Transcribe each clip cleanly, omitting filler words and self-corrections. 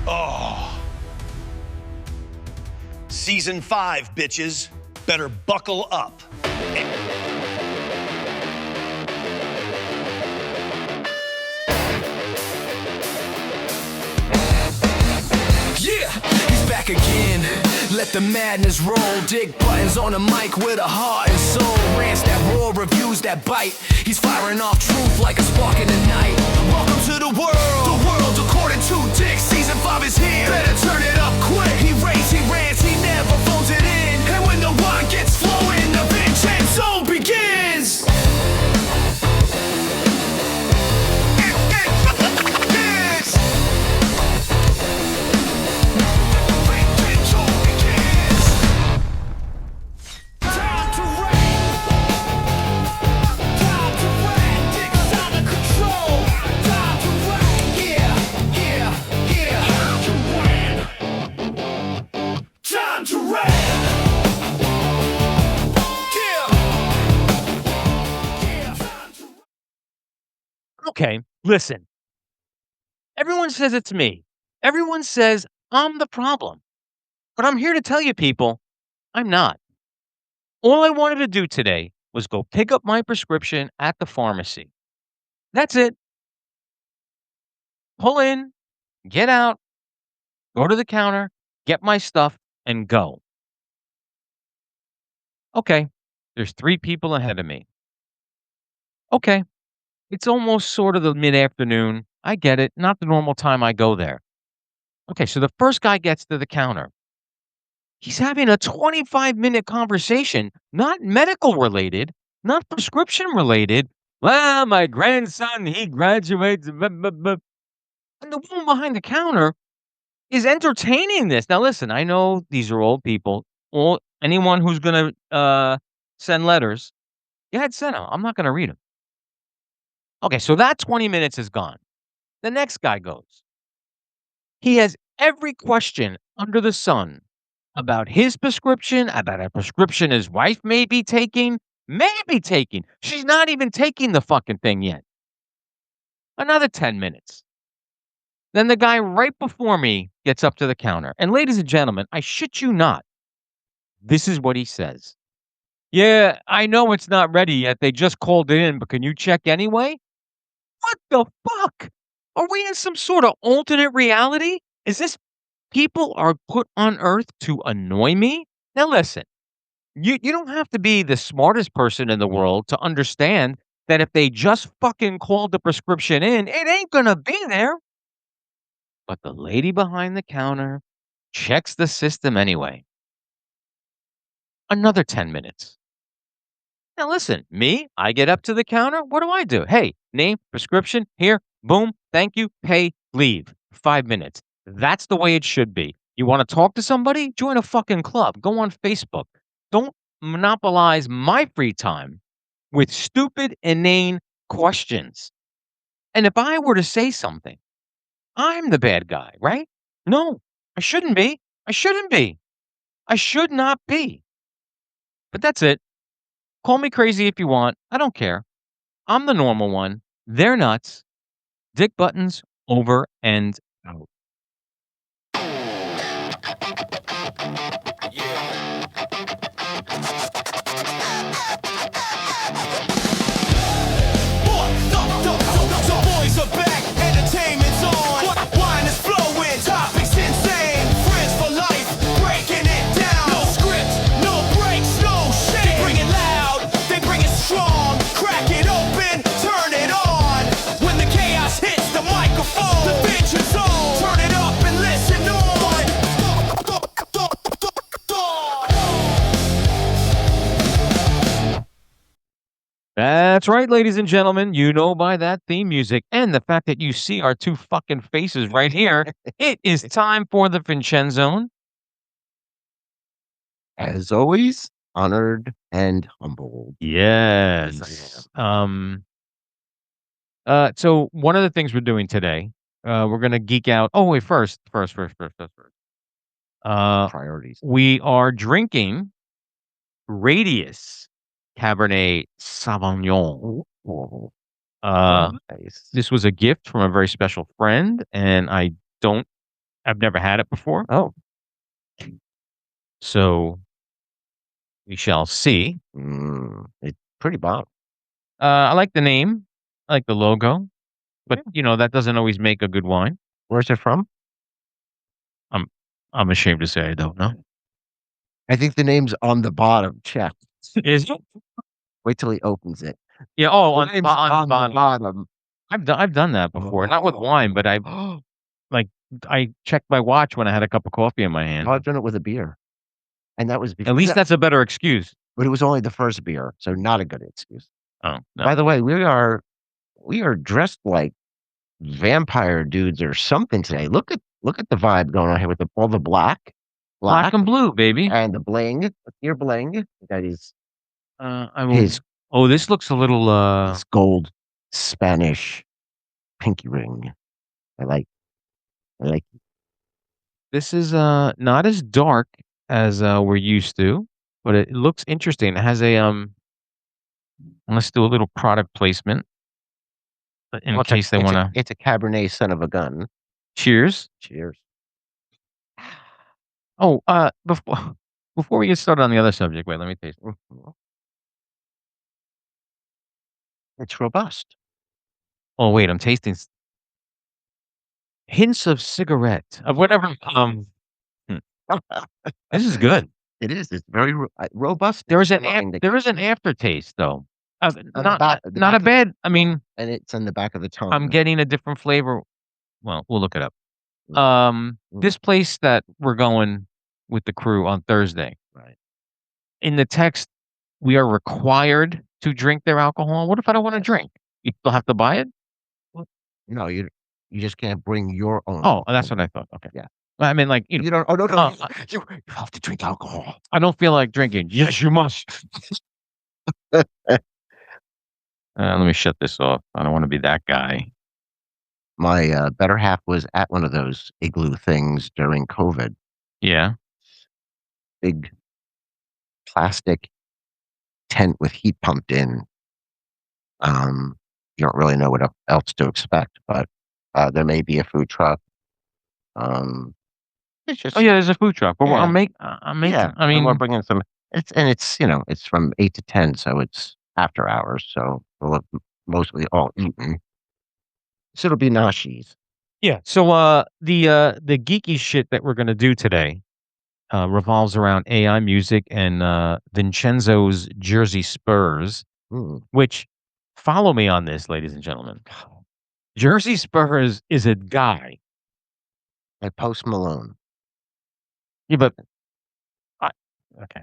Oh. Season 5, bitches. Better buckle up. Yeah, he's back again. Let the madness roll. Dig buttons on a mic with a heart and soul. Rants that roar, reviews that bite. He's firing off truth like a spark in the night. Welcome to the world according to Dick. Season 5 is here. Better turn it up quick. He raves, he rants, he never phones it in. And when the wine gets flowing, the VINCENZONE begins. Okay, listen. Everyone says it's me. Everyone says I'm the problem. But I'm here to tell you people, I'm not. All I wanted to do today was go pick up my prescription at the pharmacy. That's it. Pull in, get out, go to the counter, get my stuff, and go. Okay, there's 3 people ahead of me. Okay, it's almost sort of the mid-afternoon. I get it. Not the normal time I go there. Okay, so the first guy gets to the counter. He's having a 25-minute conversation, not medical related, not prescription related. Well, my grandson, he graduates. Blah, blah, blah." And the woman behind the counter is entertaining this. Now, listen, I know these are old people. Anyone who's going to send letters, go ahead, send them. I'm not going to read them. Okay, so that 20 minutes is gone. The next guy goes. He has every question under the sun about his prescription, about a prescription his wife may be taking. She's not even taking the fucking thing yet. Another 10 minutes. Then the guy right before me gets up to the counter. And ladies and gentlemen, I shit you not. This is what he says. Yeah, I know it's not ready yet. They just called it in, but can you check anyway? What the fuck? Are we in some sort of alternate reality? Is this people are put on earth to annoy me? Now listen, you don't have to be the smartest person in the world to understand that if they just fucking called the prescription in, it ain't gonna be there. But the lady behind the counter checks the system anyway. Another 10 minutes. Now listen, me, I get up to the counter. What do? Hey, name, prescription, here, boom, thank you, pay, leave. 5 minutes. That's the way it should be. You want to talk to somebody? Join a fucking club. Go on Facebook. Don't monopolize my free time with stupid, inane questions. And if I were to say something, I'm the bad guy, right? No, I shouldn't be. I shouldn't be. I should not be. But that's it. Call me crazy if you want. I don't care. I'm the normal one. They're nuts. Dick buttons over and out. The boys are back, entertainment's on. Wine is flowing, topics insane. Friends for life, breaking it down. No script, no breaks, no shame. They bring it loud, they bring it strong. Crack it open, turn it on. When the chaos hits the microphone, the VINCENZONE. Turn it up and listen on. That's right, ladies and gentlemen. You know by that theme music and the fact that you see our 2 fucking faces right here, it is time for the VINCENZONE. As always, honored and humbled. Yes. So one of the things we're doing today, we're gonna geek out. Oh wait, first. Priorities. We are drinking Radius Cabernet Sauvignon. Oh, Uh, nice. this was a gift from a very special friend, and I don't I've never had it before, Oh. so we shall see. It's pretty bomb. I like the name. I like the logo, but, that doesn't always make a good wine. Where's it from? I'm I'm ashamed to say I don't know. I think the name's on the bottom. Check. Is it? Wait till he opens it. Yeah, oh, The name's on the bottom. I've done that before, not with wine, but like, I checked my watch when I had a cup of coffee in my hand. I've done it with a beer, and that was At before. least that's a better excuse. But it was only the first beer, so not a good excuse. Oh, no. By the way, we are dressed like vampire dudes or something today. Look at the vibe going on here with all the black Black and blue, baby. and the bling. Your bling. That is I will his Oh, this looks a little, his gold Spanish pinky ring. I like. this is, not as dark as, we're used to, but it looks interesting. It has let's do a little product placement in Well, case they wanna it's a Cabernet son of a gun. cheers. Cheers. Oh, before we get started on the other subject, wait, let me taste it. It's robust. Oh, wait, I'm tasting hints of cigarette, of whatever, hmm, this is good. It is. It's very robust. There is Mind there is an aftertaste, though. on the back, Not a bad, I mean, and it's on the back of the tongue. I'm getting a different flavor. Well, we'll look it up. Mm. This place that we're going with the crew on Thursday, Right. in the text, we are required to drink their alcohol. What if I don't wanna drink? You still have to buy it? No, you just can't bring your own. Oh, that's what I thought, okay. Yeah. Well, I mean, like, You don't. Oh no, no. uh, You have to drink alcohol. I don't feel like drinking. Yes, you must. Let me shut this off. I don't wanna be that guy. My better half was at one of those igloo things during COVID. Yeah. Big plastic tent with heat pumped in. You don't really know what else to expect, but there may be a food truck. It's just Oh, yeah, there's a food truck, but Yeah. I'm making yeah. I and we're mean, bringing some. It's it's from 8 to 10, so it's after hours. So we'll have mostly all eaten. So it'll be nashies. yeah, so, the geeky shit that we're gonna do today, revolves around AI music and, Vincenzo's Jersey Spurs, Mm. which follow me on this, ladies and gentlemen. Jersey Spurs is a guy. Like Post Malone. Yeah, but I okay.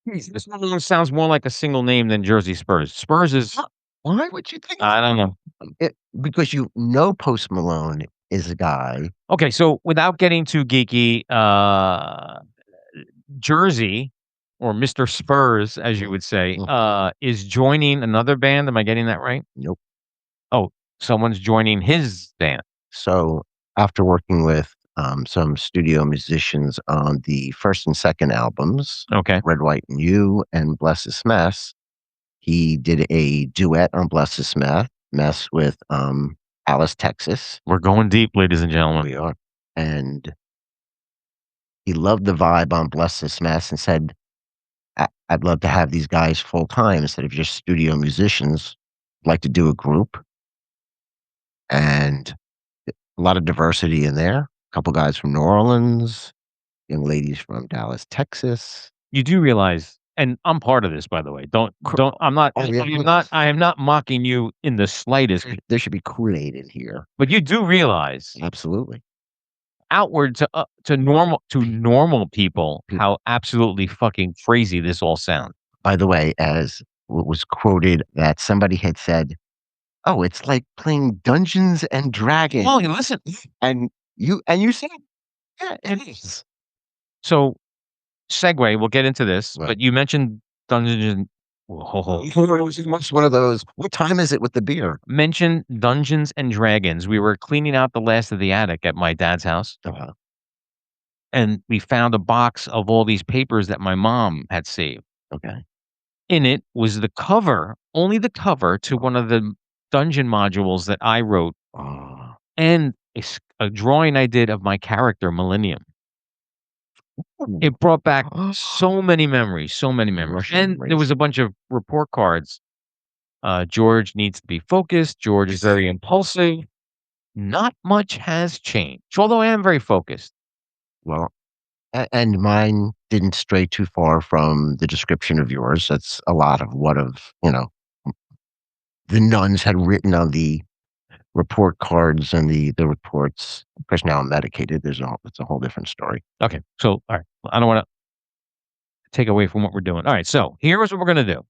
This one sounds more like a single name than Jersey Spurs. Spurs is Why would you think? I don't know. Because Post Malone is a guy. Okay, so without getting too geeky, Jersey or Mr. Spurs, as you would say, is joining another band. Am I getting that right? Nope. Oh, someone's joining his band. So after working with some studio musicians on the first and second albums, Okay. Red, White, and You and Bless This Mess, he did a duet on Bless This Mess with Alice, Texas. We're going deep, ladies and gentlemen. We are. And he loved the vibe on Bless This Mess and said, I'd love to have these guys full time instead of just studio musicians. I'd like to do a group. And a lot of diversity in there. A couple guys from New Orleans, young ladies from Dallas, Texas. You do realize, and I'm part of this, by the way. I'm not. Oh, yeah. I am not mocking you in the slightest. There should be Kool-Aid in here. But you do realize, Absolutely. outward to normal people, how absolutely fucking crazy this all sounds. By the way, as was quoted, that somebody had said, "Oh, it's like playing Dungeons and Dragons." Well, listen. And you said, "Yeah, it is." So, segue. We'll get into this, Right. but you mentioned Dungeons and It's one of those. What time is it with the beer? mentioned Dungeons and Dragons. We were cleaning out the last of the attic at my dad's house, Uh-huh. and we found a box of all these papers that my mom had saved. Okay. In it was the cover, only the cover to one of the dungeon modules that I wrote, Oh, and a drawing I did of my character Millennium. It brought back so many memories, so many memories. Russian And there was race. a bunch of report cards. George needs to be focused. George is very impulsive. Not much has changed, although I am very focused. Well, and mine didn't stray too far from the description of yours. That's a lot of what the nuns had written on the report cards and the reports. Of course, now I'm medicated. It's a whole different story. Okay, so all right, I don't want to take away from what we're doing. All right, so here's what we're gonna do.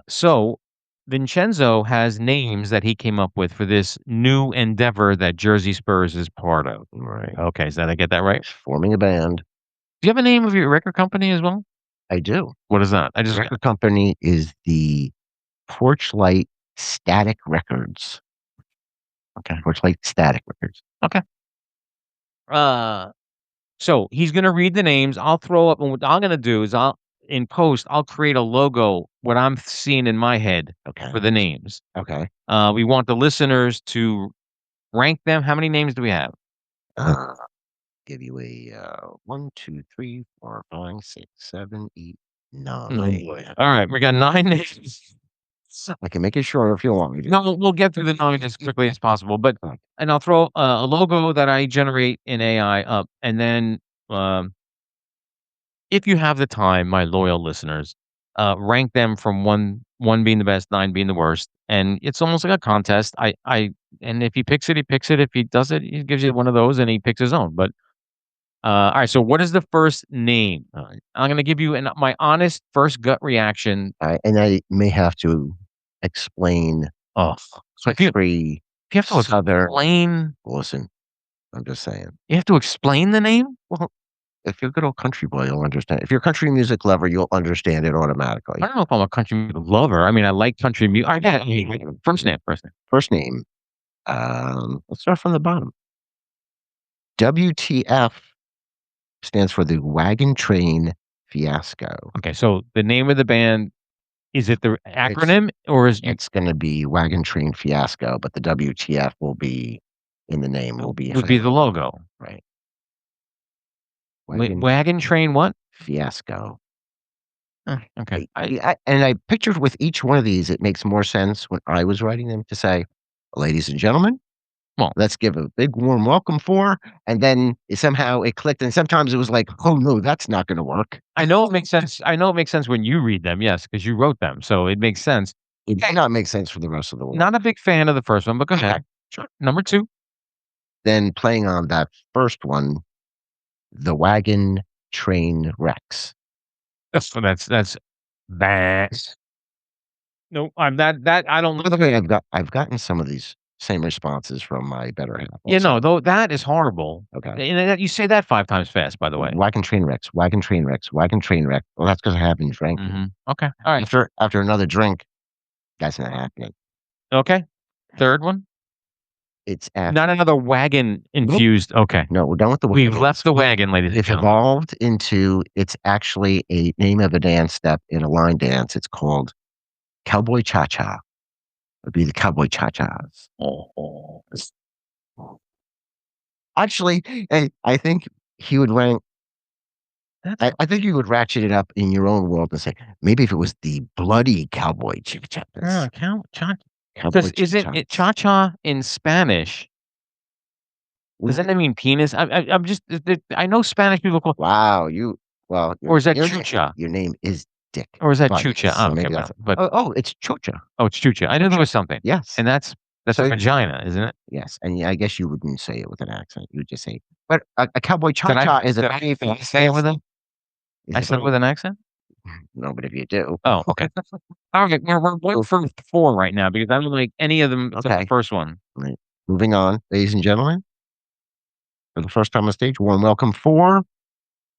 So Vincenzo has names that he came up with for this new endeavor that Jersey Spurs is part of. Right. Okay, so did I get that right? Forming a band. Do you have a name of your record company as well? I do. What is that? The record company is the Porchlight Static Records. Okay. Porchlight Static Records. Okay. So he's gonna read the names. I'll throw up, and what I'm gonna do is in post I'll create a logo, what I'm seeing in my head Okay. for the names. Okay. We want the listeners to rank them. How many names do we have? Give you a 1, 2, 3, 4, 5, 6, 7, 8, Oh 9. boy. All right, we got 9 names. I can make it shorter if you want me to. No, we'll get through the 9 as quickly as possible, but and I'll throw a logo that I generate in AI up, and then, um, if you have the time, my loyal listeners, rank them from 1 being the best, 9 being the worst, and it's almost like a contest. And if he picks it, he picks it. If he does it, he gives you one of those, and he picks his own. But all right. So, what is the first name? I'm gonna give you my honest first gut reaction. And I may have to explain Oh, so if you have to Southern. explain, Listen, I'm just saying. you have to explain the name. Well, if you're a good old country boy, you'll understand. If you're a country music lover, you'll understand it automatically. I don't know if I'm a country music lover. I mean, I like country music. First name, first name. First name. Let's start from the bottom. WTF stands for the Wagon Train Fiasco. Okay, so the name of the band, is it the acronym or is It's going to be Wagon Train Fiasco, but the WTF will be in the name. Will be the logo, right? Wagon Train what? Fiasco. Okay. And I pictured with each one of these, it makes more sense when I was writing them to say, ladies and gentlemen, well, let's give a big warm welcome for, and then somehow it clicked. And sometimes it was like, oh no, that's not going to work. I know it makes sense. I know it makes sense when you read them. Yes, because you wrote them, so it makes sense. It may not make sense for the rest of the world. Not a big fan of the first one, but go ahead. Sure. Number 2. Then playing on that first one, the Wagon Train Rex. That's bad. No, I'm that I don't. By the way, I've gotten some of these same responses from my better half. Yeah, no, though that is horrible. Okay. And you say that 5 times fast, by the way. Wagon Train Rex, Wagon Train Rex, Wagon Train Rex. Well, that's because I haven't drank. Okay. All right. After another drink, that's not happening. Okay. Third one. It's after. Not another wagon infused. Nope. Okay. No, we're done with the wagon. We've left the wagon, ladies and It's gentlemen. evolved into, it's actually a name of a dance step in a line dance. It's called Cowboy Cha-Cha. It would be the Cowboy Cha-Chas. Oh. Actually, I think he would rank. I think you would ratchet it up in your own world and say, maybe if it was the bloody Cowboy Cha-Chas. Cha-cha. Cowboy Isn't it cha-cha in Spanish? Doesn't that mean penis? I'm just, I know Spanish people call. Wow, Or is that chucha? Your name is Dick. Or is that But- chucha? so Oh, maybe okay, that's but it's Chocha. it's chucha. I knew there was something. Yes. And that's So- a vagina, isn't it? Yes, and I guess you wouldn't say it with an accent. You would just say, but a Cowboy Cha-Cha is a very Did I say it with a? is I a said it very- with an accent? No, but if you do. Oh, okay. All right, we're going for 4 right now because I don't like any of them except Okay. the first one. Right. Moving on, ladies and gentlemen. For the first time on stage, warm welcome for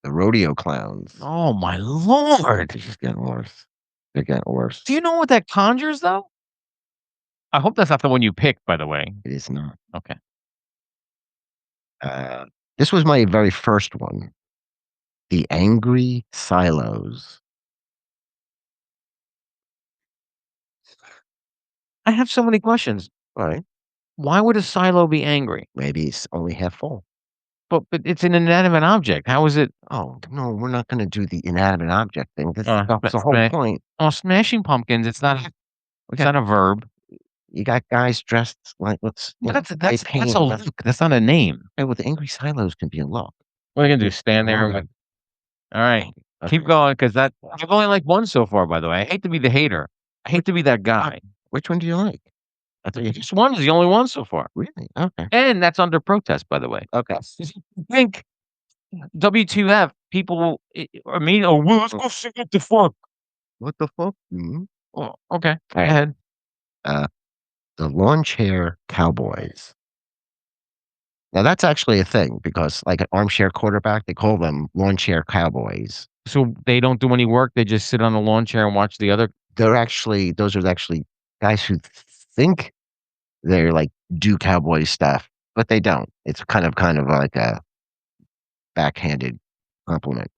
the Rodeo Clowns. Oh my lord! This is getting worse. They're getting worse. Do you know what that conjures, though? I hope that's not the one you picked, by the way. It is not. Okay. This was my very first one. The Angry Silos. I have so many questions. All right. Why would a silo be angry? Maybe it's only half full. But it's an inanimate object. How is it? Oh, no, we're not gonna do the inanimate object thing. That's But the whole point. oh, smashing pumpkins. It's not. We It's got not a verb. you got guys dressed like what's But spray that's paint. a look. That's not a name. Hey, with angry silos can be a look. What are you gonna do? Stand there? With, all right, keep Okay. going because that I've only liked one so far. By the way, I hate to be the hater. I hate to be that guy. Which one do you like? I thought you Just one is the only one so far, really? Okay. and that's under protest, by the way. Okay. I think W2F people I mean, oh, well, let's go see what the fuck. What the fuck? Mhm. Oh, okay, go All right. ahead. Uh, the lawn chair cowboys. Now that's actually a thing because like an armchair quarterback, they call them lawn chair cowboys. So they don't do any work. They just sit on a lawn chair and watch the other. Those are actually guys who think they're like do cowboy stuff, but they don't. It's kind of like a backhanded compliment.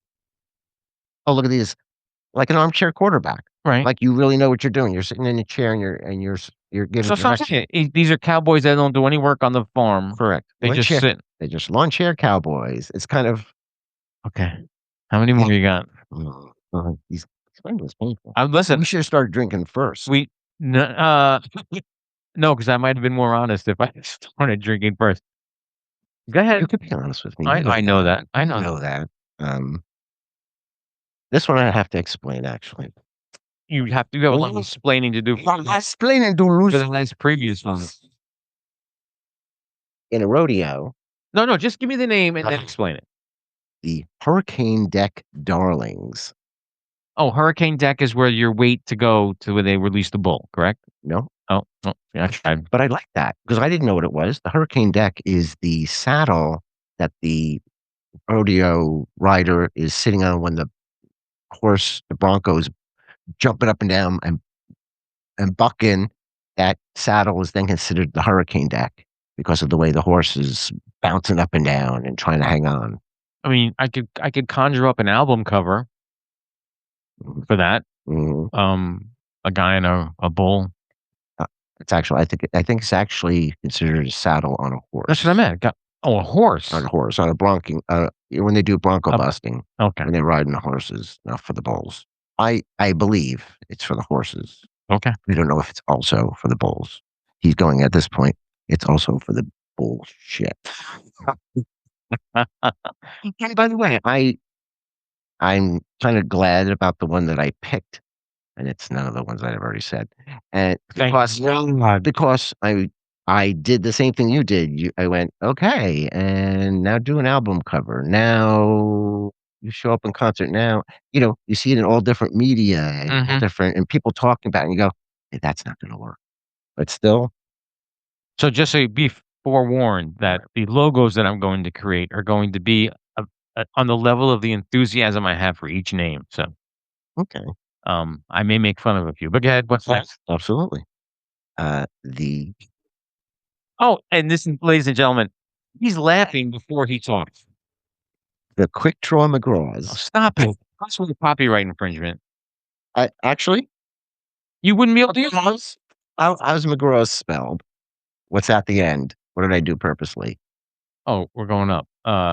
Oh, look at these, like an armchair quarterback. Right. Like you really know what you're doing. You're sitting in a chair and you're giving So that's what I'm directions. saying. These are cowboys that don't do any work on the farm. Correct. They Lawn just chair. sit. They just lawn chair cowboys. It's kind of Okay. How many more you got? these explaining was painful. Listen. We should have started drinking first. We no, no, because I might have been more honest if I started drinking first. Go You ahead. could be honest with me. I know that. I know know that. This one I have to explain actually. you have to have a lot of explaining to do Explaining to for lose the last previous one. in a rodeo, No, just give me the name and then explain it. the hurricane deck darlings. Oh, hurricane deck is where you wait to go to where they release the bull, correct? No, Oh, yeah, I tried. but I like that because I didn't know what it was. The hurricane deck is the saddle that the rodeo rider is sitting on when the bronco is jumping up and down and bucking. That saddle is then considered the hurricane deck because of the way the horse is bouncing up and down and trying to hang on. I mean, I could conjure up an album cover for that. Mhm. A guy and a bull. It's actually, I think it's actually considered a saddle on a horse. That's what I meant. A horse. On a horse, on a bronking. When they do bronco Oh, busting, okay. when they're riding the horses, not for the bulls. I believe it's for the horses. Okay. We don't know if it's also for the bulls. He's going at this point. It's also for the bullshit. And by the way, I'm kind of glad about the one that I picked, and it's none of the ones I've already said. And Thank because I did the same thing you did. I went, okay, and now do an album cover. Now you show up in concert. Now you see it in all different media and all Mhm. different and people talking about it, and you go, hey, that's not going to work. But still, So just so you be forewarned that the logos that I'm going to create are going to be on the level of the enthusiasm I have for each name. So, okay, I may make fun of a few, but go ahead. What's next? absolutely. The Oh, and this, ladies and gentlemen, he's laughing before he talks. quick draw Oh, McGraws. stop it. That's with copyright infringement. Actually, You wouldn't be able to use how's McGraws spelled? What's at the end? What did I do purposely? Oh, we're going up.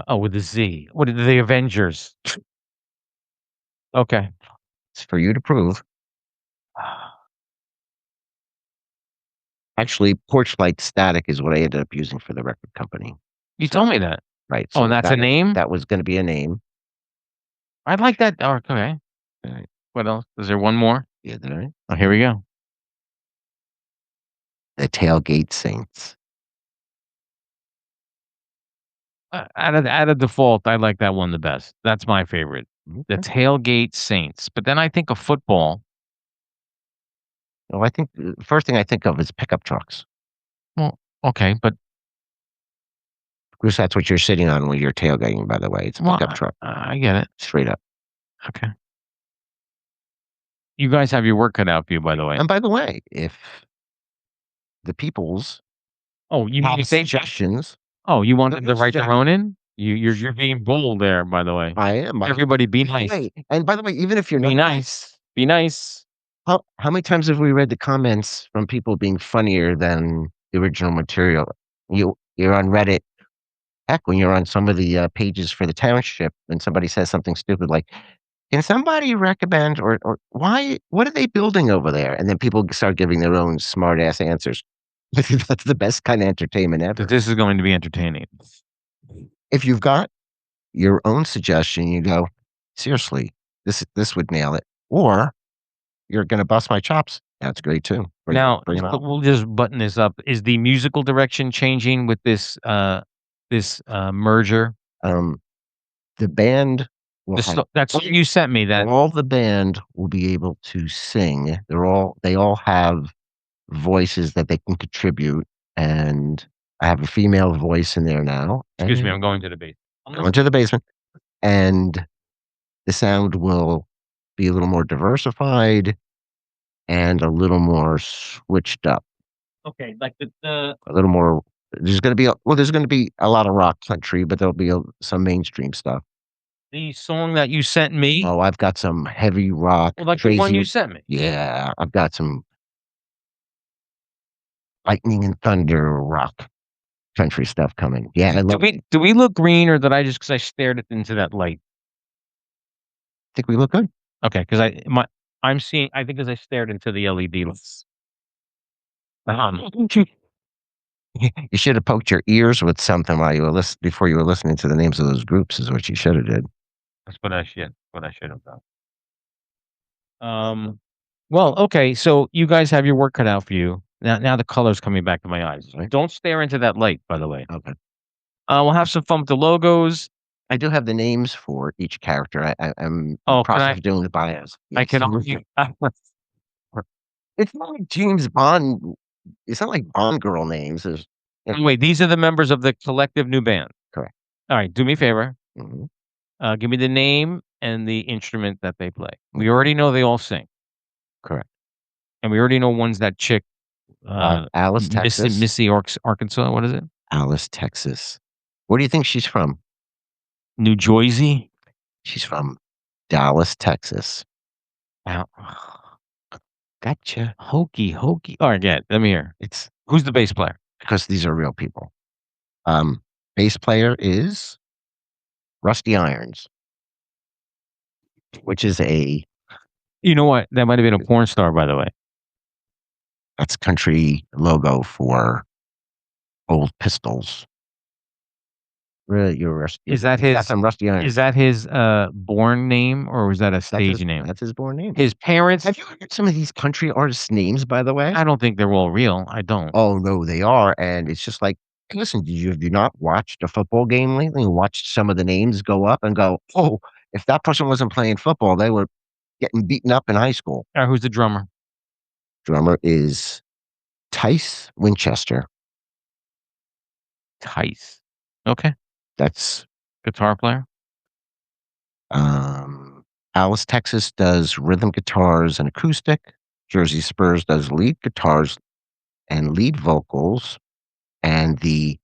With a Z. What are the Avengers? Okay. It's for you to prove. Actually, Porch Light Static is what I ended up using for the record company. You told me that. Right. Oh, and that's a name? That was going to be a name. I like that. Oh, okay. All right. What else? Is there one more? Yeah, did I? Oh, here we go. The Tailgate Saints. Out of default, I like that one the best. That's my favorite. The Okay. Tailgate Saints. But then I think of football. Well, I think the first thing I think of is pickup trucks. Well, okay, but Because that's what you're sitting on when you're tailgating, by the way. It's a well, pickup truck. I get it. Straight up. Okay. You guys have your work cut out for you, by the way. And by the way, if the peoples Oh, you mean have if they? suggestions, Oh, you want them to Good write their suggestion. own in? You're being bold there, by the way. I am. Everybody, be nice. Hey, and by the way, even if you're Be not nice. Be nice. how many times have we read the comments from people being funnier than the original material. You're on Reddit. Heck, when you're on some of the pages for the township, and somebody says something stupid like, "Can somebody recommend or why? What are they building over there?" And then people start giving their own smart ass answers. That's the best kind of entertainment That ever. this is going to be entertaining. If you've got your own suggestion, you go, "Seriously, this would nail it," or "You're gonna bust my chops." That's great too. Now, Bring 'em out. we'll just button this up. Is the musical direction changing with this merger? Um, the band will The have so that's what you sent me that all the band will be able to sing. They all have voices that they can contribute, and I have a female voice in there now, excuse me, I'm and going to the base. go into the basement, and the sound will be a little more diversified and a little more switched up, Okay, like the a little more there's gonna be a lot of rock country, but there'll be some mainstream stuff. the song that you sent me, Oh, I've got some heavy rock, well, like the one you crazy. sent me. Yeah, I've got some lightning and thunder rock country stuff coming. Yeah, I Do love we look green or did I just because I stared it into that light? think we look good. Okay, because I'm seeing I think as I stared into the LED lights. You should have poked your ears with something while you were before you were listening to the names of those groups is what you should have did. That's what I should have done. Well, okay, so you guys have your work cut out for you. Now the color's coming back to my eyes. Right. Don't stare into that light, by the way. Okay. We'll have some fun with the logos. I do have the names for each character. I'm in the Oh, can process I of doing the bios. I can Yes. only It's not like James Bond. It's not like Bond girl names. Yeah, wait, these are the members of the collective new band. correct. Alright, do me a favor. Mhm. Give me the name and the instrument that they play. We already know they all sing, Correct. and we already know one's that chick, Alice, Texas. Missy Arkansas, what is it? Alice, Texas. Where do you think she's from? New Jersey? She's from Dallas, Texas. Ow. Gotcha. Hokey. Alright, yeah, let me hear. It's Who's the bass player? because these are real people. Bass player is Rusty Irons, which is You know what? That might have been a porn star, by the way. that's country logo for old pistols. Really, you're Rusty. Is that That's his some Rusty Irons. is that his, born name, or was that a That's stage his, name? that's his born name. His parents Have you heard some of these country artists' names, by the way? I don't think they're all real. I don't. Oh no, they are, and it's just like, listen, have you not watched a football game lately and watched some of the names go up and go, oh, if that person wasn't playing football, they were getting beaten up in high school. Alright, who's the drummer? Drummer is Tice Winchester. Tice. Okay. That's Guitar player? Alice, Texas does rhythm guitars and acoustic. Jersey Spurs does lead guitars and lead vocals, and the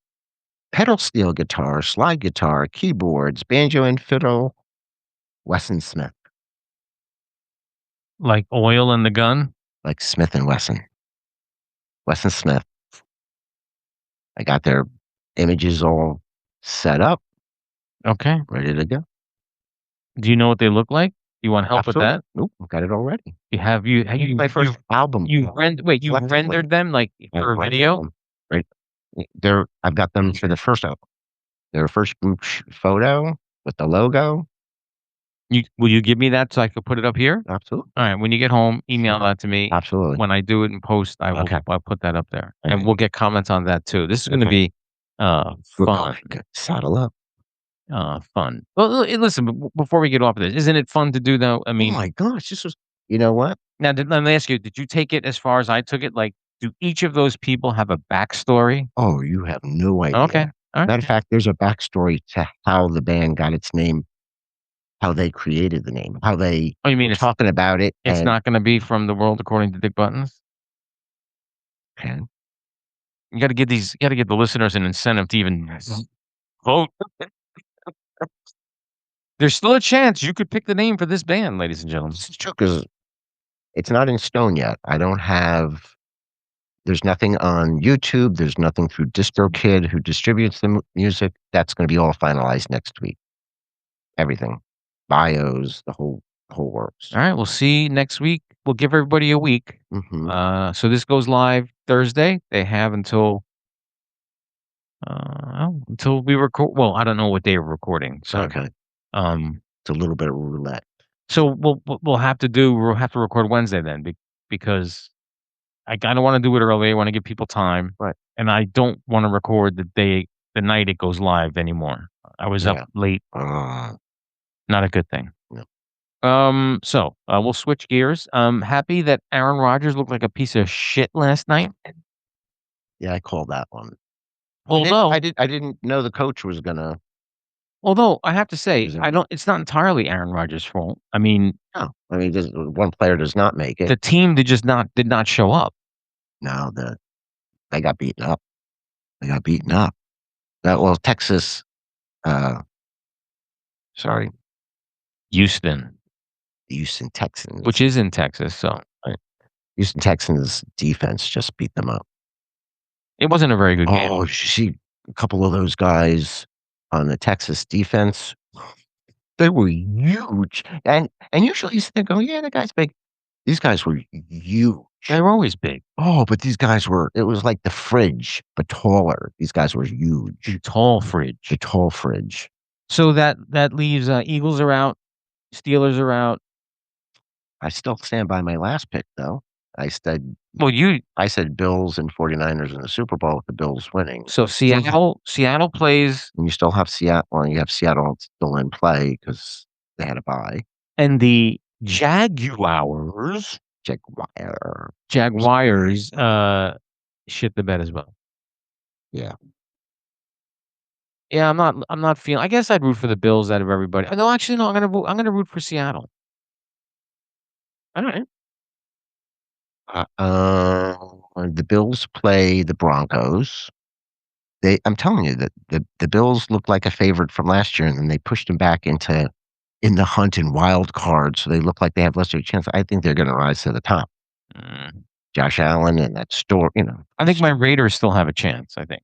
pedal steel guitar, slide guitar, keyboards, banjo and fiddle. Wesson Smith, Like Oil and the Gun? like Smith and Wesson. Wesson Smith. I got their images all set up, Okay. ready to go. Do you know what they look like? You want help with Absolutely. that? Nope, got it already. You My first album. you wait, you Collectively. rendered them, like, I for a rented video? them, right? I've got them for the first album. Their first group photo with the logo. Will you give me that so I could put it up here? Absolutely. Alright, when you get home, email that to me. Absolutely. When I do it in post, Okay. I'll put that up there, Okay. and we'll get comments on that too. This is gonna Okay. be, fun, Saddle up. fun. Well, listen, before we get off of this, isn't it fun to do though? I Oh mean, my gosh, this was, you know what? now let me ask you, did you take it as far as I took it? Like, do each of those people have a backstory? Oh, you have no idea. Okay. Alright. Matter of fact, there's a backstory to how the band got its name, how they created the name, how they Oh, you mean were it's talking about it. it's and, not gonna be from The World According to Dick Buttons? and You gotta give the listeners an incentive to even vote. There's still a chance you could pick the name for this band, ladies and gentlemen. this is true because it's not in stone yet. I don't have There's nothing on YouTube. There's nothing through DistroKid who distributes the music. That's going to be all finalized next week. Everything, bios, the whole works. All right, we'll see next week. We'll give everybody a week. Mhm. So this goes live Thursday. They have until we record. Well, I don't know what day we're recording. So Okay. um, It's a little bit of roulette. so we'll have to record Wednesday then because I don't want to do it early. I want to give people time, Right. and I don't want to record the night it goes live anymore. I was up Yeah. late. Not a good thing. No. So we'll switch gears. Happy that Aaron Rodgers looked like a piece of shit last night. Yeah, I called that one. Although I didn't know the coach was gonna. Although I have to say, Is it- I don't. It's not entirely Aaron Rodgers' fault. I mean, No, I mean, just one player does not make the it. team did not show up. No, they got beaten up. They got beaten up. Well, Texas. Sorry, Houston, the Houston Texans. which is in Texas, so Houston Texans defense just beat them up. it wasn't a very good game. Oh, you see a couple of those guys on the Texas defense. They were huge, and usually you sit there going, "Yeah, the guy's big." These guys were huge. They were always big, Oh, but these guys were. It was like the fridge, but taller. These guys were huge. tall fridge. The tall fridge. So that leaves Eagles are out, Steelers are out. I still stand by my last pick, though. I said Well, Bills and 49ers in the Super Bowl with the Bills winning. so Seattle plays, And you still have Seattle. Well, you have Seattle still in play because they had a bye. and the Jaguars Jaguar. shit the bed as well. Yeah. Yeah, I'm not feeling. I guess I'd root for the Bills out of everybody. No, actually, no. I'm gonna root for Seattle. All right. The Bills play the Broncos. I'm telling you that the Bills looked like a favorite from last year, and then they pushed them back in the hunt in wild cards, so they look like they have less of a chance. I think they're going to rise to the top. Mm. Josh Allen and that store, I think my Raiders still have a chance. I think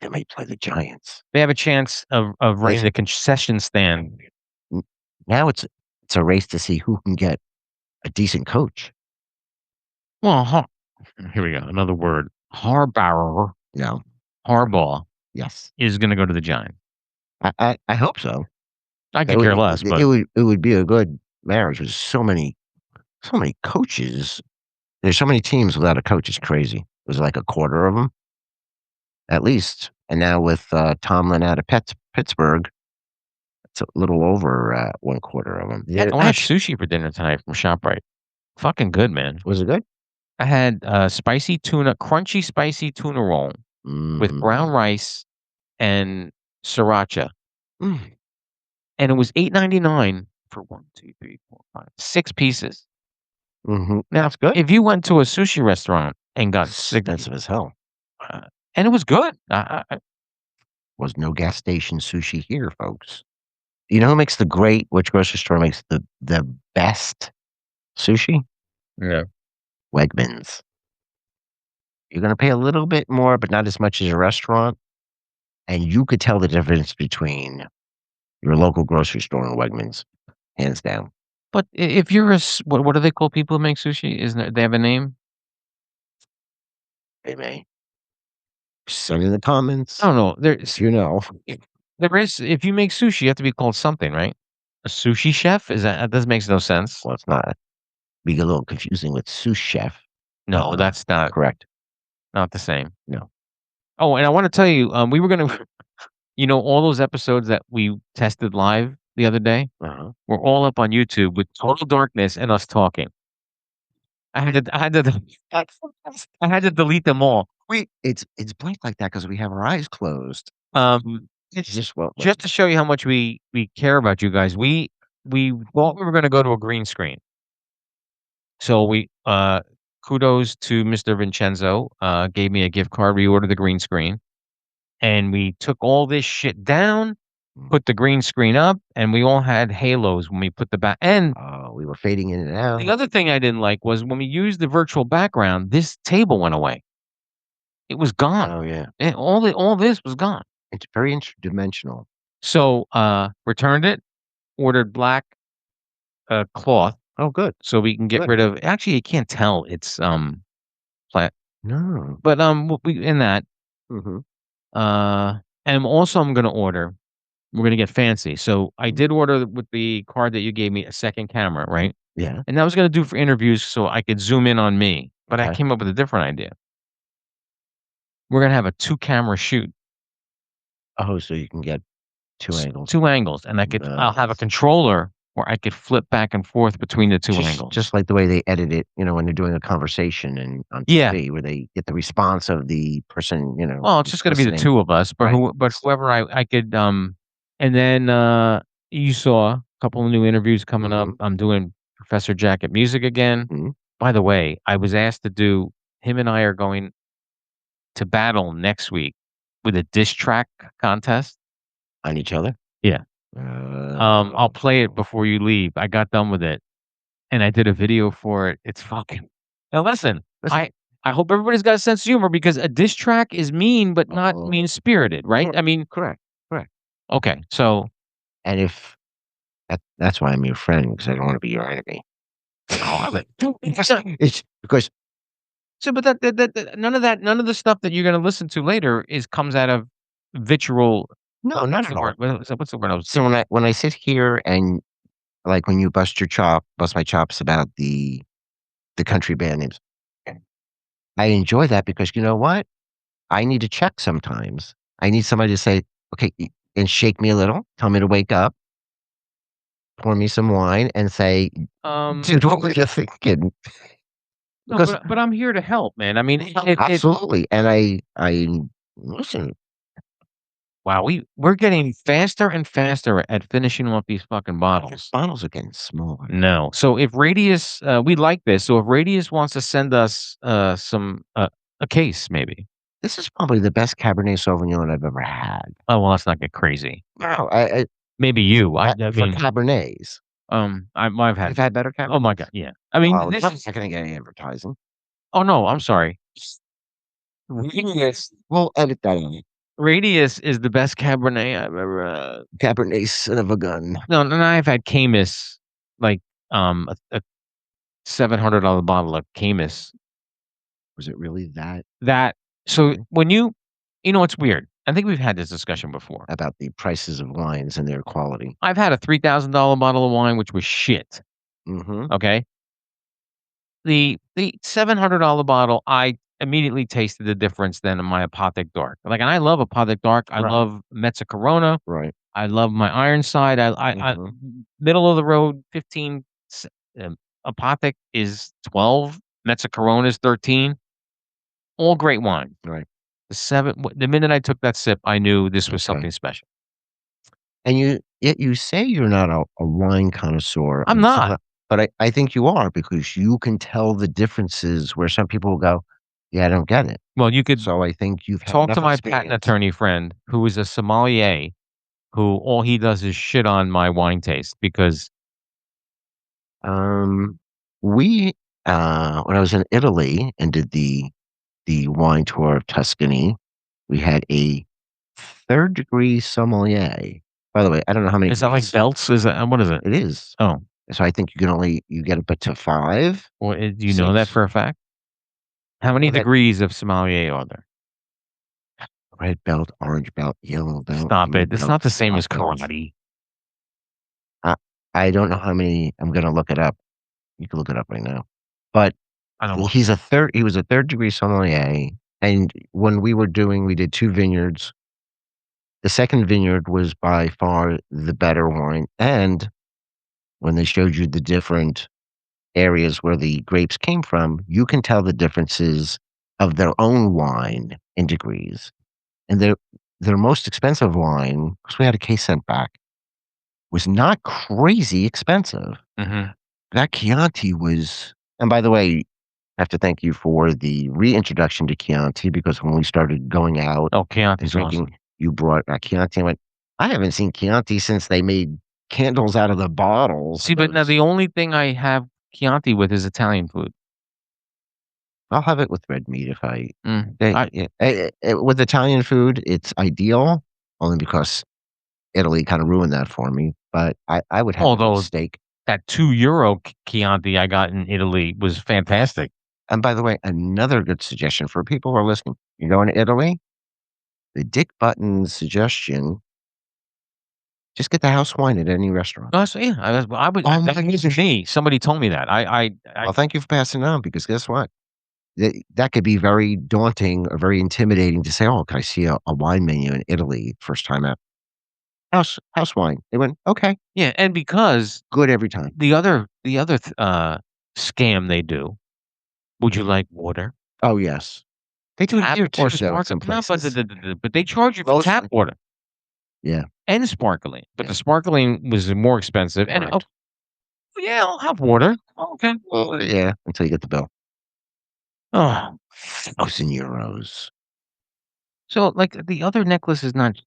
they may play the Giants. they have a chance of running the concession stand. Now it's a race to see who can get a decent coach. Well, here we go. Another word. Harbaugh. Yeah. Harbaugh Yes. is going to go to the Giants. I hope so. I could care less, but it would be a good marriage with so many coaches. There's so many teams without a coach. It's crazy. It was like a quarter of them, at least. And now with Tomlin out of Pittsburgh, it's a little over one quarter of them. I had sushi for dinner tonight from ShopRite. Fucking good, man. Was it good? I had crunchy spicy tuna roll with brown rice and sriracha. Mm. And it was $8.99 for 1, 2, 3, 4, 5, 6 pieces. Mm-hmm. Now, That's good. if you went to a sushi restaurant and got Expensive as hell. And it was good. Was no gas station sushi here, folks. You know who makes which grocery store makes the best sushi? Yeah. Wegmans. You're going to pay a little bit more, but not as much as a restaurant. And you could tell the difference between your local grocery store and Wegmans, hands down. But if you're what do they call people who make sushi? Isn't it, they have a name? They may. Send in the comments. I don't know. There's there is if you make sushi, you have to be called something, right? A sushi chef? That doesn't make no sense. Well, it's not. Be a little confusing with sous chef. No, that's not correct. Not the same. No. Oh, and I want to tell you, we were gonna, all those episodes that we tested live the other day, were all up on YouTube with total darkness and us talking. I had to delete them all. It's blank like that because we have our eyes closed. It's just to show you how much we care about you guys. We thought we were going to go to a green screen. So kudos to Mr. Vincenzo, gave me a gift card. We ordered the green screen, and we took all this shit down. put the green screen up, and we all had halos when we put the back. And We were fading in and the out. other thing I didn't like was when we used the virtual background, this table went away. It was gone. Oh, yeah. All this was gone. It's very interdimensional. So, returned it, ordered black, cloth Oh, good. so we can get Good. rid of actually, you can't tell it's, pla No. but, we in that, Mhm. and also I'm gonna order we're gonna get fancy. So, I did order with the card that you gave me a second camera, right? Yeah. And that was gonna do for interviews so I could zoom in on me, but I Okay. came up with a different idea. We're gonna have a two-camera shoot. Oh, so you can get 2 angles. 2 angles, and I'll have a controller where I could flip back and forth between the 2 angles. Just like the way they edit it, when they're doing a conversation and on Yeah. TV, where they get the response of the person, Well, it's just gonna be the listening. 2 of us, but Right. whoever I could, and then, you saw a couple of new interviews coming up. Mhm. I'm doing Professor Jacket music again. Mhm. By the way, I was asked to do him and I are going to battle next week with a diss track contest. On each other? Yeah. I'll play it Oh. before you leave. I got done with it, and I did a video for it. It's fucking now listen, Listen. I hope everybody's got a sense of humor because a diss track is mean, but not Oh. mean-spirited, right? I mean, Correct. okay, so And if that's why I'm your friend, because I don't wanna be your enemy. It's because so but none of the stuff that you're gonna listen to later comes out of vitriol. no, not at all. What's the word I was So when I sit here and, like, when you bust my chops about the country band names, I enjoy that because you know what? I need to check sometimes. I need somebody to say, "Okay," and shake me a little, tell me to wake up, pour me some wine, and say, "Dude, what were you thinking?" no, Because but I'm here to help, man. I mean, absolutely, and I listen, wow, we're getting faster and faster at finishing off these fucking these bottles. bottles are getting smaller. No. So if Radius, we like this. So if Radius wants to send us some a case, maybe. This is probably the best Cabernet Sauvignon I've ever had. Oh well, let's not get crazy. No, Maybe you. I for mean, Cabernets. I've had. You've had better Oh my Cabernets? god, yeah. I mean, Well, this I'm is. not gonna get any advertising. Oh no, I'm sorry. Radius. We'll edit that in. Radius is the best Cabernet I've ever. Cabernet son of a gun. No, and I've had Camus, like a $700 bottle of Camus. Was it really that That so okay? when it's weird. I think we've had this discussion before. About the prices of wines and their quality. I've had a $3,000 bottle of wine, which was shit. Mhm. Okay, the $700 bottle, I immediately tasted the difference than in my Apothic Dark. Like, and I love Apothic Dark. I Right. love Mezza Corona. Right. I love my Ironside. I Mhm. middle of the road 15. Apothic is 12. Mezza Corona is 13. All great wine. Right. The minute I took that sip, I knew this was Okay. something special. And yet you say you're not a wine connoisseur. I'm not. But I think you are because you can tell the differences where some people will go, "Yeah, I don't get it." Well, you could So I think you've had talk enough to my patent experience. attorney friend who is a sommelier who all he does is shit on my wine taste because Um, we, when I was in Italy and did the wine tour of Tuscany, we had a third-degree sommelier. By the way, I don't know how many is that like degrees belts? Is that what is it? it is. Oh, So I think you get up to 5, well, do you know that 6. for a fact? How many That degrees of sommelier are there? red belt, orange belt, yellow belt, Stop blue it. It's belt, not the same as black belt. karate. I I don't know how many. I'm gonna look it up. You can look it up right now. But I don't know. he was a third-degree sommelier, and when we did 2 vineyards. The second vineyard was by far the better wine, and when they showed you the different areas where the grapes came from, you can tell the differences of their own wine in degrees. And their most expensive wine, because we had a case sent back, was not crazy expensive. Mhm. That Chianti was, and by the way, I have to thank you for the reintroduction to Chianti because when we started going out Oh, and Chianti's drinking, awesome. you brought Chianti. I went, I haven't seen Chianti since they made candles out of the bottles. See, but now the only thing I have Chianti with is Italian food. I'll have it with red meat if I. Mm. With Italian food, it's ideal only because Italy kind of ruined that for me. But I would have it Although with steak. that €2 Chianti I got in Italy was fantastic. And by the way, another good suggestion for people who are listening: you're going to Italy. The Dick Button suggestion: just get the house wine at any restaurant. Oh, so yeah, I would. That wasn't me. Somebody told me that. Well, thank you for passing it on because guess what? That could be very daunting or very intimidating to say, "Oh, can I see a wine menu in Italy first time out?" House wine. They went, "Okay, yeah, and because good every time." the other scam they do. Would you like water? Oh, yes. They do it Tap here or too, though, in some sparkling? No, places. but they charge you for tap Mostly. water Yeah, and sparkling. But yeah, the sparkling was more expensive. And correct. yeah, I'll have water. Okay. Well, yeah, until you get the bill. Oh, €1,000. so like the other necklace is not.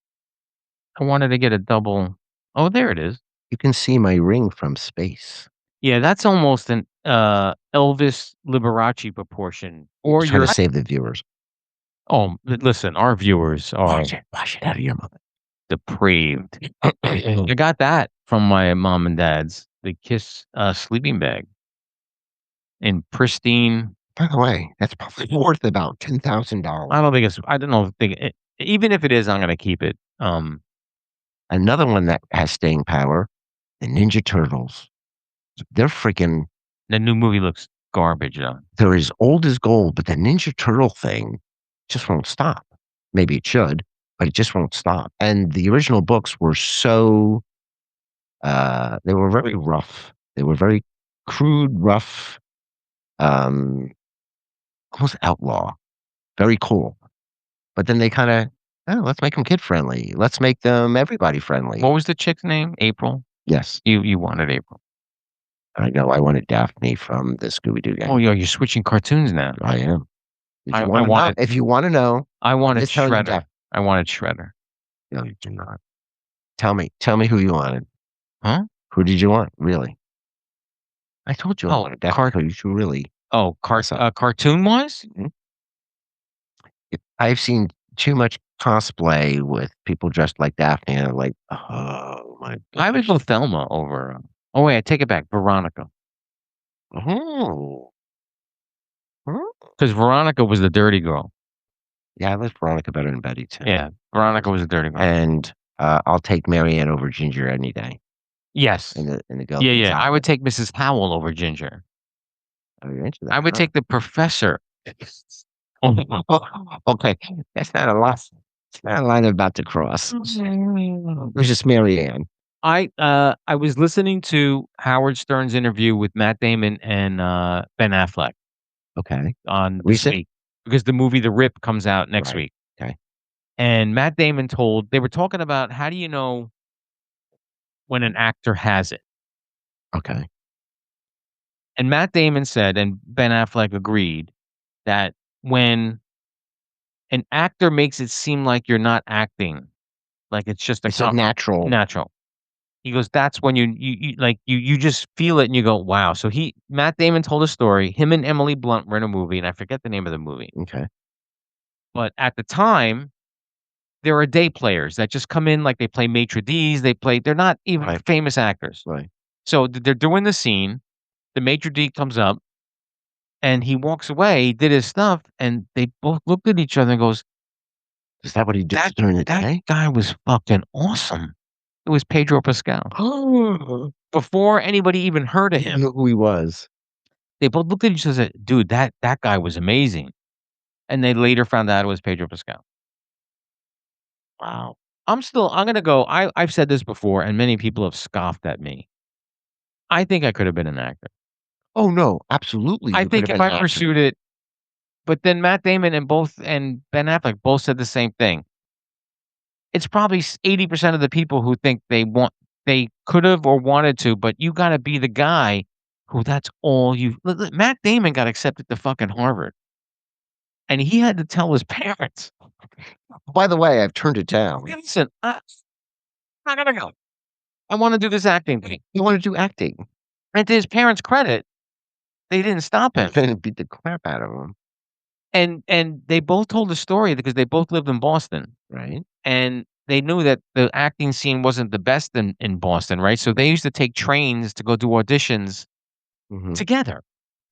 I wanted to get a double. Oh, there it is. You can see my ring from space. Yeah, that's almost an Elvis Liberace proportion. Or Just trying you're to save the viewers. listen, our viewers are Wash it out of your mouth. depraved. I got that from my mom and dad's. The Kiss sleeping bag in pristine. By the way, that's probably worth about I $10,000. don't think it's. I don't know. Even if it is, I'm gonna keep it. Another one that has staying power, the Ninja Turtles. They're freaking The new movie looks garbage though. they're as old as gold, but the Ninja Turtle thing just won't stop. Maybe it should, but it just won't stop. And the original books were so they were very rough. They were very crude, rough, um, almost outlaw. Very cool. But then they kind of, oh, let's make them kid friendly. Let's make them everybody friendly. What was the chick's name? April. Yes, You wanted April. I know. I wanted Daphne from the Scooby Doo gang. Oh, you're switching cartoons now. I am. I wanted. If you want to know, I wanted just tell you Shredder. that. I wanted Shredder. No, you do not. Tell me who you wanted. Huh? Who did you want? Really? I told you I Oh, wanted Daphne. You should really. Oh, cartoon wise? Mhm. I've seen too much cosplay with people dressed like Daphne, and I'm like, oh my. I would go Thelma over. Oh wait, I take it back. Veronica, Oh. because Veronica was the dirty girl. Yeah, I like Veronica better than Betty too. Yeah, Veronica was the dirty girl. And I'll take Marianne over Ginger any day. Yes. In the girl. Yeah. I would take Mrs. Howell over Ginger. Oh, you're into that. I would take the professor. Okay, that's not a lot. It's not a line I'm about to cross. It was just Marianne. I was listening to Howard Stern's interview with Matt Damon and Ben Affleck Okay. on this Recent? week because the movie The Rip comes out next Right. week. Okay. And Matt Damon they were talking about how do you know when an actor has it? Okay. And Matt Damon said, and Ben Affleck agreed, that when an actor makes it seem like you're not acting, like it's just It's a natural. natural. He goes, that's when you just feel it and you go, wow. So Matt Damon told a story. Him and Emily Blunt were in a movie, and I forget the name of the movie. Okay. But at the time, there are day players that just come in like they play maitre d's. They're not even Right. famous actors. Right. So they're doing the scene. The maitre d comes up and he walks away, he did his stuff, and they both looked at each other and goes, Is that what he did during the that day? guy was fucking awesome. It was Pedro Pascal. Before anybody even heard of I him, knew who he was. they both looked at each other and said, dude, that guy was amazing. And they later found out it was Pedro Pascal. Wow. I'm gonna go. I've said this before, and many people have scoffed at me. I think I could have been an actor. Oh no, absolutely. I you think could if have been I an actor. pursued it, but then Matt Damon and Ben Affleck both said the same thing. It's probably 80% of the people who think they could have or wanted to, but you got to be the guy who that's all you. Matt Damon got accepted to fucking Harvard, and he had to tell his parents. By the way, I've turned it down. Listen, I gotta go. I want to do this acting thing. You want to do acting. And to his parents' credit, they didn't stop him. They beat the crap out of him. And they both told the story because they both lived in Boston. Right. And they knew that the acting scene wasn't the best in Boston, right? So they used to take trains to go do auditions Mhm. together.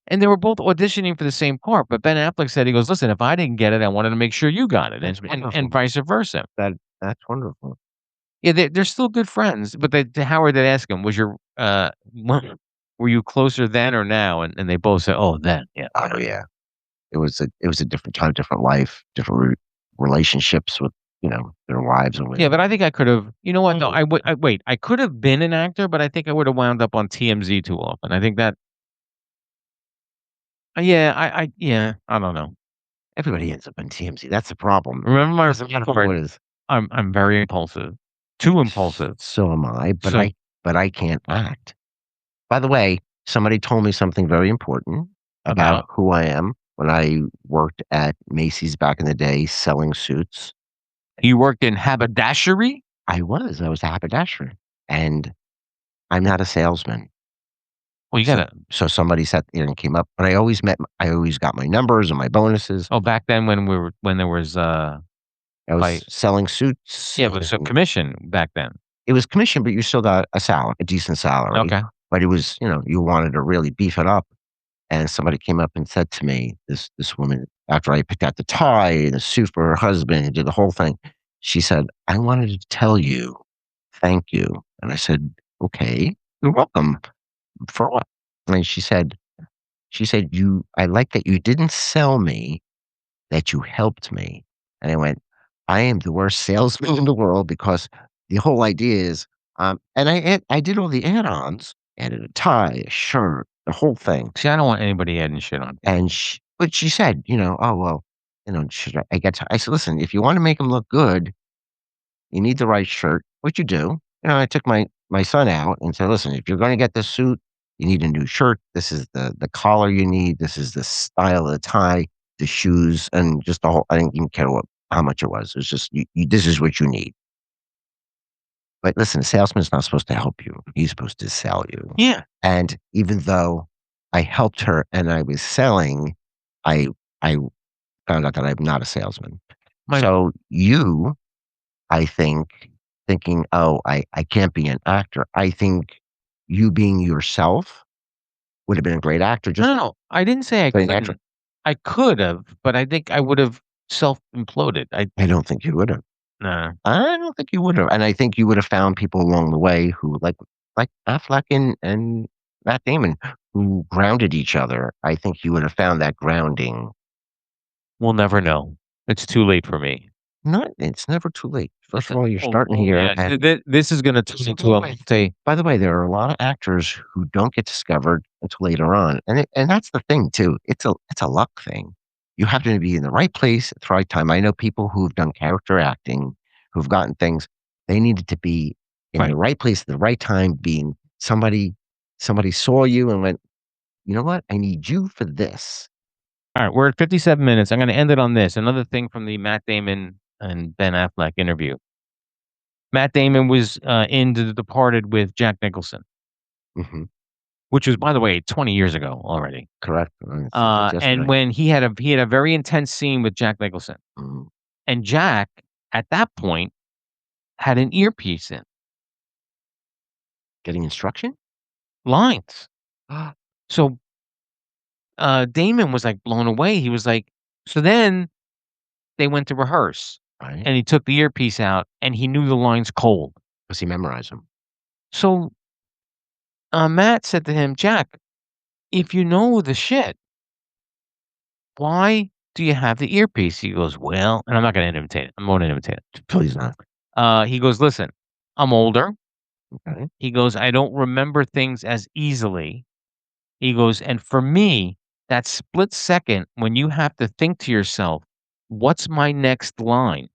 And they were both auditioning for the same part. But Ben Affleck said, he goes, listen, if I didn't get it, I wanted to make sure you got it. That's And wonderful. vice versa. That's wonderful. Yeah, they're still good friends. But Howard did ask him, was your were you closer then or now? And they both said, oh, then, yeah. Oh, yeah. It was a different time, different life, different relationships with, their wives and Yeah, with but I think I could have. You know what? Though wait. I could have been an actor, but I think I would have wound up on TMZ too often. I think that. Yeah, yeah. I don't know. everybody ends up in TMZ. That's the problem. Remember my Doesn't matter part, what it is. I'm very impulsive, too impulsive. So am I, but So I can't act. By the way, somebody told me something very important about about who I am when I worked at Macy's back in the day selling suits. you worked in haberdashery. I was a haberdasher, and I'm not a salesman. Well, you So gotta. so somebody sat there and came up, but I always got my numbers and my bonuses. Oh, back then when there was I was like selling suits, yeah, but so and commission back then. it was commission, but you still got a decent salary. Okay. But it was, you wanted to really beef it up. And somebody came up and said to me, this woman, after I picked out the tie and the suit for her husband and did the whole thing, she said, "I wanted to tell you, thank you." And I said, "Okay, you're welcome. For what?" And she said, I like that you didn't sell me, that you helped me. And I went, I am the worst salesman in the world because the whole idea is, and I did all the add-ons, added a tie, a shirt, the whole thing. See, I don't want anybody adding shit on. And but she said, "Oh, well, should I get to," I said, "Listen, if you want to make them look good, you need the right shirt," which you do. I took my son out and said, "Listen, if you're going to get this suit, you need a new shirt. This is the collar you need. This is the style of the tie, the shoes, and just the whole." I didn't even care how much it was. It's just this is what you need. But listen, a salesman's not supposed to help you. He's supposed to sell you. Yeah. And even though I helped her and I was selling, I I found out that I'm not a salesman. My So I think, thinking, "Oh, I can't be an actor." I think you being yourself would have been a great actor, just no. I didn't say I playing actor. couldn't. I could have, but I think I would have self-imploded. I don't think you would have. Nah. I don't think you would have, and I think you would have found people along the way who, like Affleck and Matt Damon, who grounded each other. I think you would have found that grounding. We'll never know. It's too late for me. It's never too late. First of Listen, all, you're starting here, yeah, and this is gonna turn into a by the way, there are a lot of actors who don't get discovered until later on, and that's the thing too. It's a luck thing. You have to be in the right place at the right time. I know people who've done character acting, who've gotten things. They needed to be in right. the right place at the right time. Being somebody saw you and went, you know what? I need you for this. All right, we're at 57 minutes. I'm gonna end it on this. Another thing from the Matt Damon and Ben Affleck interview. Matt Damon was in The Departed with Jack Nicholson, Hmm. which was, by the way, 20 years ago already. Correct. It's And yesterday. when he had a very intense scene with Jack Nicholson, Mhm. and Jack at that point had an earpiece in, Getting instruction. lines. So Damon was like blown away. He was like, so then they went to rehearse, Right? and he took the earpiece out, and he knew the lines cold. Because he memorized them. So Matt said to him, Jack, if you know the shit, why do you have the earpiece? He goes, well, and I'm not going to imitate it. I'm going to imitate it. Please not. He goes, listen, I'm older. Okay. He goes, I don't remember things as easily. He goes, and for me, that split second when you have to think to yourself, what's my next line,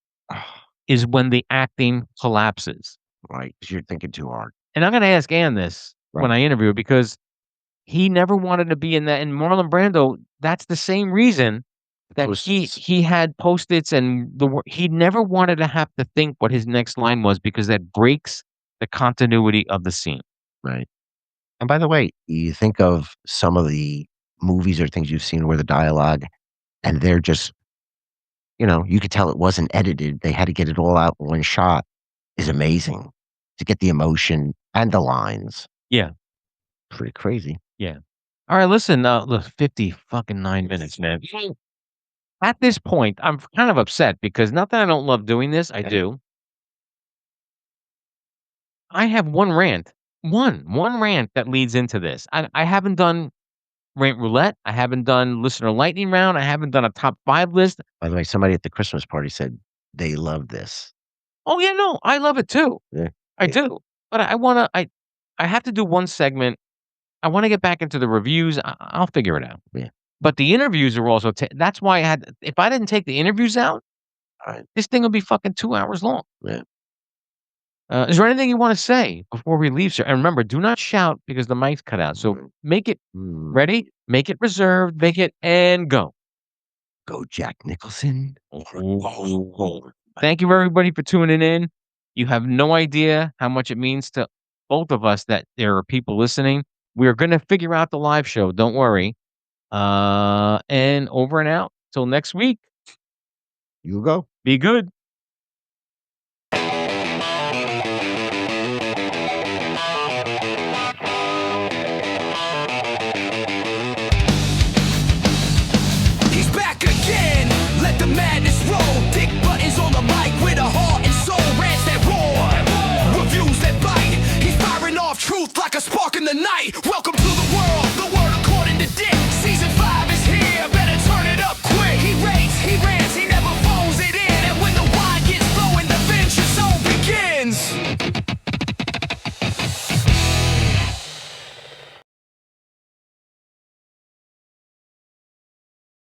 is when the acting collapses. Right. 'Cause you're thinking too hard. And I'm going to ask Ann this when Right. I interview her because he never wanted to be in that. And Marlon Brando, that's the same reason that Post-its. he had Post-its and he never wanted to have to think what his next line was because that breaks the continuity of the scene. Right. And by the way, you think of some of the movies or things you've seen where the dialogue and they're just, you could tell it wasn't edited. They had to get it all out in one shot is amazing to get the emotion and the lines. Yeah. Pretty crazy. Yeah. All right, listen, look, 50 fucking 9 minutes, man. At this point, I'm kind of upset because not that I don't love doing this, I do. I have one rant, one rant that leads into this. I haven't done rant roulette. I haven't done listener lightning round. I haven't done a top 5 list. By the way, somebody at the Christmas party said they love this. Oh, yeah, no, I love it too. Yeah. I do. But I have to do one segment. I wanna get back into the reviews. I'll figure it out. Yeah. But the interviews are also that's why I had if I didn't take the interviews out, Right. this thing would be fucking 2 hours long. Yeah. Is there anything you wanna say before we leave, sir? And remember, do not shout because the mic's cut out. So make it Mm. ready, make it reserved, make it and go. Go Jack Nicholson. Thank you everybody for tuning in. You have no idea how much it means to both of us that there are people listening. We're gonna figure out the live show, don't worry. And over and out. Till next week. You go. Be good.